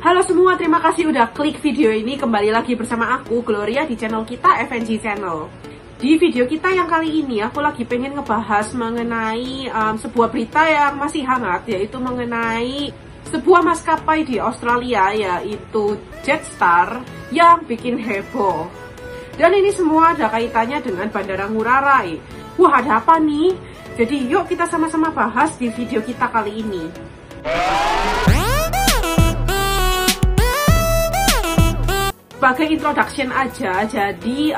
Halo semua, terima kasih udah klik video ini. Kembali lagi bersama aku, Gloria, di channel kita, FNG Channel. Di video kita yang kali ini, aku lagi pengen ngebahas mengenai sebuah berita yang masih hangat, yaitu mengenai sebuah maskapai di Australia, yaitu Jetstar, yang bikin heboh. Dan ini semua ada kaitannya dengan Bandara Ngurah Rai. Wah, ada apa nih? Jadi yuk kita sama-sama bahas di video kita kali ini. Sebagai introduction aja, jadi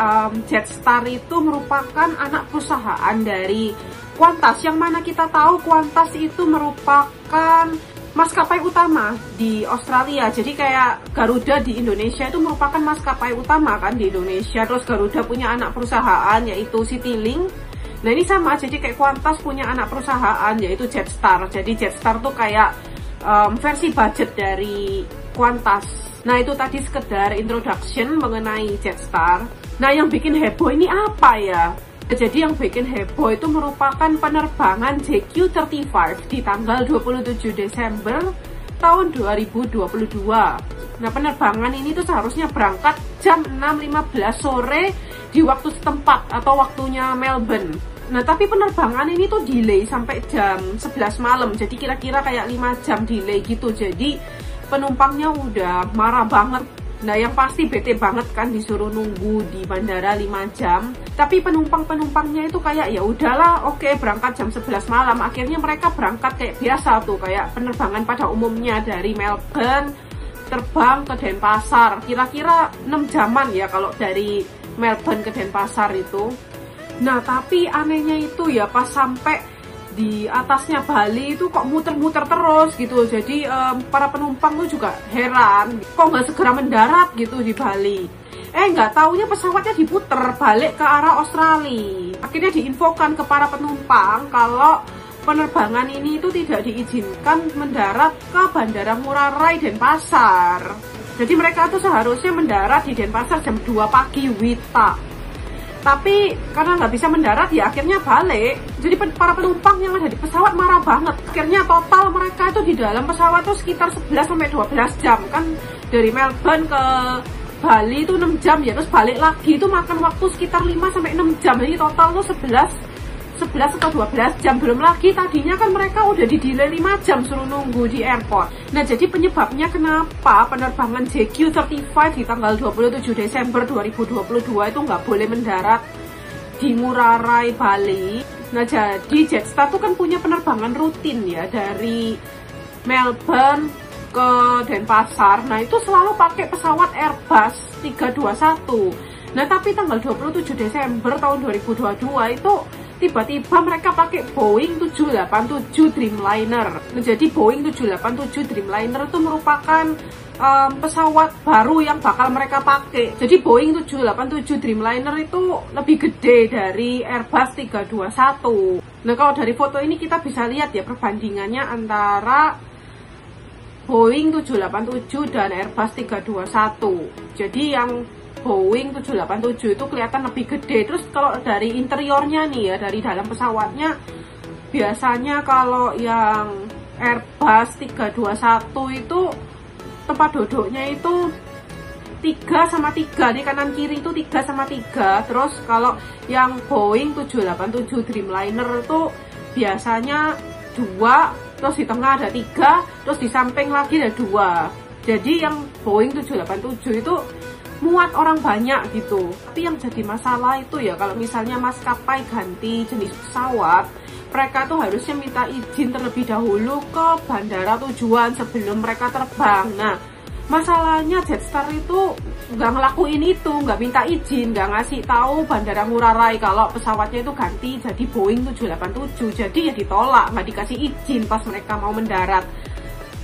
Jetstar itu merupakan anak perusahaan dari Qantas, yang mana kita tahu Qantas itu merupakan maskapai utama di Australia. Jadi kayak Garuda di Indonesia itu merupakan maskapai utama kan di Indonesia. Terus Garuda punya anak perusahaan yaitu Citylink. Nah ini sama, jadi kayak Qantas punya anak perusahaan yaitu Jetstar. Jadi Jetstar tuh kayak versi budget dari Qantas. Nah itu tadi sekedar introduction mengenai Jetstar. Nah yang bikin heboh ini apa ya? Jadi yang bikin heboh itu merupakan penerbangan JQ35 di tanggal 27 Desember tahun 2022. Nah penerbangan ini tuh seharusnya berangkat jam 6.15 sore di waktu setempat atau waktunya Melbourne. Nah tapi penerbangan ini tuh delay sampai jam 11 malam. Jadi kira-kira kayak 5 jam delay gitu. Jadi penumpangnya udah marah banget. Nah yang pasti bete banget kan disuruh nunggu di bandara 5 jam. Tapi penumpangnya itu kayak ya udahlah, oke, berangkat jam 11 malam. Akhirnya mereka berangkat kayak biasa tuh, kayak penerbangan pada umumnya dari Melbourne terbang ke Denpasar. Kira-kira 6 jaman ya kalau dari Melbourne ke Denpasar itu. Nah tapi anehnya itu ya pas sampai di atasnya Bali itu kok muter-muter terus gitu. Jadi para penumpang tuh juga heran, kok nggak segera mendarat gitu di Bali. Nggak taunya pesawatnya diputer balik ke arah Australia. Akhirnya diinfokan ke para penumpang kalau penerbangan ini itu tidak diizinkan mendarat ke Bandara Ngurah Rai Denpasar. Jadi mereka tuh seharusnya mendarat di Denpasar jam 2 pagi WITA. Tapi karena nggak bisa mendarat ya akhirnya balik. Jadi para penumpang yang ada di pesawat marah banget. Akhirnya total mereka itu di dalam pesawat tuh sekitar 11-12 jam. Kan dari Melbourne ke Bali itu 6 jam ya. Terus balik lagi itu makan waktu sekitar 5-6 jam. Jadi total tuh 11 atau 12 jam. Belum lagi tadinya kan mereka udah di delay 5 jam suruh nunggu di airport. Nah jadi penyebabnya kenapa penerbangan JQ35 di tanggal 27 Desember 2022 itu nggak boleh mendarat di Ngurah Rai Bali. Nah jadi Jetstar tuh kan punya penerbangan rutin ya dari Melbourne ke Denpasar. Nah itu selalu pakai pesawat Airbus 321. Nah tapi tanggal 27 Desember tahun 2022 itu tiba-tiba mereka pakai Boeing 787 Dreamliner. Nah, jadi Boeing 787 Dreamliner itu merupakan pesawat baru yang bakal mereka pakai. Jadi Boeing 787 Dreamliner itu lebih gede dari Airbus 321. Nah kalau dari foto ini kita bisa lihat ya perbandingannya antara Boeing 787 dan Airbus 321. Jadi yang Boeing 787 itu kelihatan lebih gede. Terus kalau dari interiornya nih ya, dari dalam pesawatnya, biasanya kalau yang Airbus 321 itu tempat duduknya itu 3/3, di kanan kiri itu 3/3. Terus kalau yang Boeing 787 Dreamliner itu biasanya 2, terus di tengah ada 3, terus di samping lagi ada 2. Jadi yang Boeing 787 itu muat orang banyak gitu. Tapi yang jadi masalah itu ya kalau misalnya maskapai ganti jenis pesawat, mereka tuh harusnya minta izin terlebih dahulu ke bandara tujuan sebelum mereka terbang. Nah masalahnya Jetstar itu nggak ngelakuin itu, nggak minta izin, nggak ngasih tahu Bandara Ngurah Rai kalau pesawatnya itu ganti jadi Boeing 787. Jadi ya ditolak, nggak dikasih izin pas mereka mau mendarat.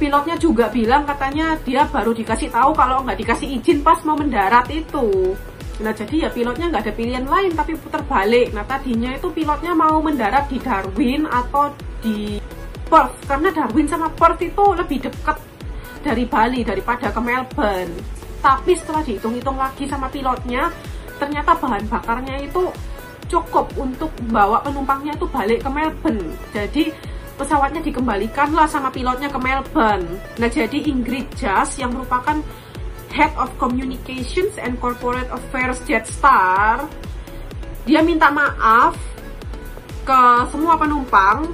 Pilotnya juga bilang katanya dia baru dikasih tahu kalau nggak dikasih izin pas mau mendarat itu. Nah jadi ya pilotnya nggak ada pilihan lain tapi putar balik. Nah tadinya itu pilotnya mau mendarat di Darwin atau di Perth, karena Darwin sama Perth itu lebih dekat dari Bali daripada ke Melbourne. Tapi setelah dihitung-hitung lagi sama pilotnya, ternyata bahan bakarnya itu cukup untuk membawa penumpangnya itu balik ke Melbourne. Jadi pesawatnya dikembalikan lah sama pilotnya ke Melbourne. Nah, jadi Ingrid Jas yang merupakan Head of Communications and Corporate Affairs Jetstar, dia minta maaf ke semua penumpang.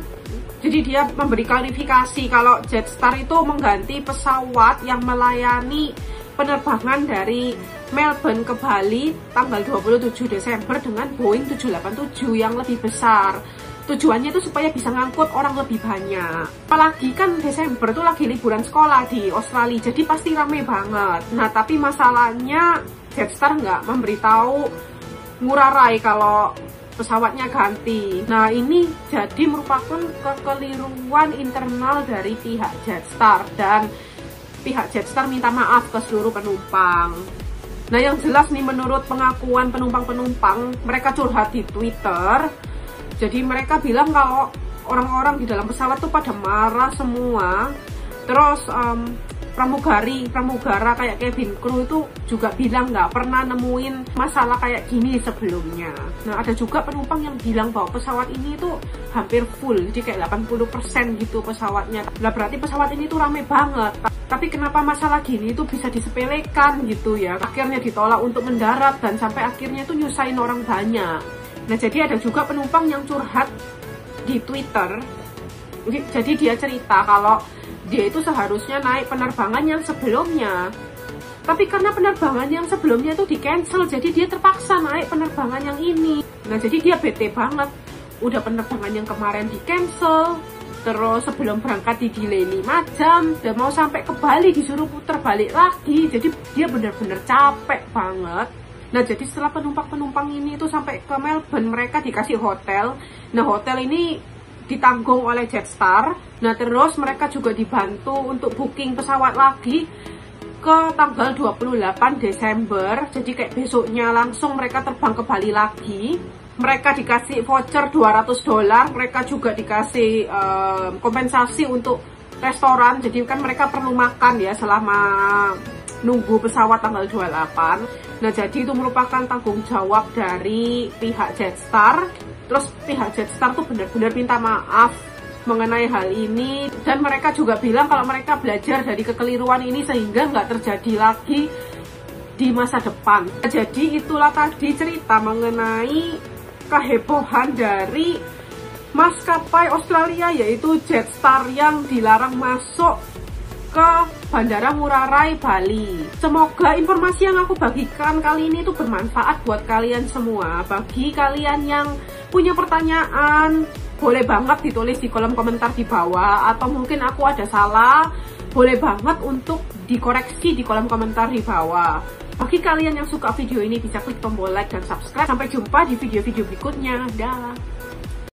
Jadi dia memberi klarifikasi kalau Jetstar itu mengganti pesawat yang melayani penerbangan dari Melbourne ke Bali tanggal 27 Desember dengan Boeing 787 yang lebih besar. Tujuannya itu supaya bisa ngangkut orang lebih banyak. Apalagi kan Desember itu lagi liburan sekolah di Australia, jadi pasti rame banget. Nah, tapi masalahnya Jetstar nggak memberitahu Ngurah Rai kalau pesawatnya ganti. Nah, ini jadi merupakan kekeliruan internal dari pihak Jetstar, dan pihak Jetstar minta maaf ke seluruh penumpang. Nah, yang jelas nih, menurut pengakuan penumpang-penumpang, mereka curhat di Twitter. Jadi mereka bilang kalau orang-orang di dalam pesawat tuh pada marah semua. Terus pramugara kayak cabin crew itu juga bilang nggak pernah nemuin masalah kayak gini sebelumnya. Nah, ada juga penumpang yang bilang bahwa pesawat ini tuh hampir full, jadi kayak 80% gitu pesawatnya. Nah, berarti pesawat ini tuh rame banget. Tapi kenapa masalah gini itu bisa disepelekan gitu ya? Akhirnya ditolak untuk mendarat dan sampai akhirnya tuh nyusahin orang banyak. Nah, jadi ada juga penumpang yang curhat di Twitter. Jadi dia cerita kalau dia itu seharusnya naik penerbangan yang sebelumnya. Tapi karena penerbangan yang sebelumnya itu di-cancel, jadi dia terpaksa naik penerbangan yang ini. Nah, jadi dia bete banget. Udah penerbangan yang kemarin di-cancel, terus sebelum berangkat di-delay 5 jam, dan mau sampai ke Bali disuruh putar balik lagi. Jadi dia bener-bener capek banget. Nah, jadi setelah penumpang-penumpang ini itu sampai ke Melbourne, mereka dikasih hotel. Nah, hotel ini ditanggung oleh Jetstar. Nah, terus mereka juga dibantu untuk booking pesawat lagi ke tanggal 28 Desember. Jadi kayak besoknya langsung mereka terbang ke Bali lagi. Mereka dikasih voucher $200. Mereka juga dikasih kompensasi untuk restoran. Jadi kan mereka perlu makan ya selama nunggu pesawat tanggal 28. Nah, jadi itu merupakan tanggung jawab dari pihak Jetstar. Terus pihak Jetstar tuh benar-benar minta maaf mengenai hal ini, dan mereka juga bilang kalau mereka belajar dari kekeliruan ini sehingga nggak terjadi lagi di masa depan. Nah, jadi itulah tadi cerita mengenai kehebohan dari maskapai Australia yaitu Jetstar yang dilarang masuk ke Bandara Ngurah Rai Bali. Semoga informasi yang aku bagikan kali ini itu bermanfaat buat kalian semua. Bagi kalian yang punya pertanyaan, boleh banget ditulis di kolom komentar di bawah, atau mungkin aku ada salah, boleh banget untuk dikoreksi di kolom komentar di bawah. Bagi kalian yang suka video ini bisa klik tombol like dan subscribe. Sampai jumpa di video-video berikutnya. Dah.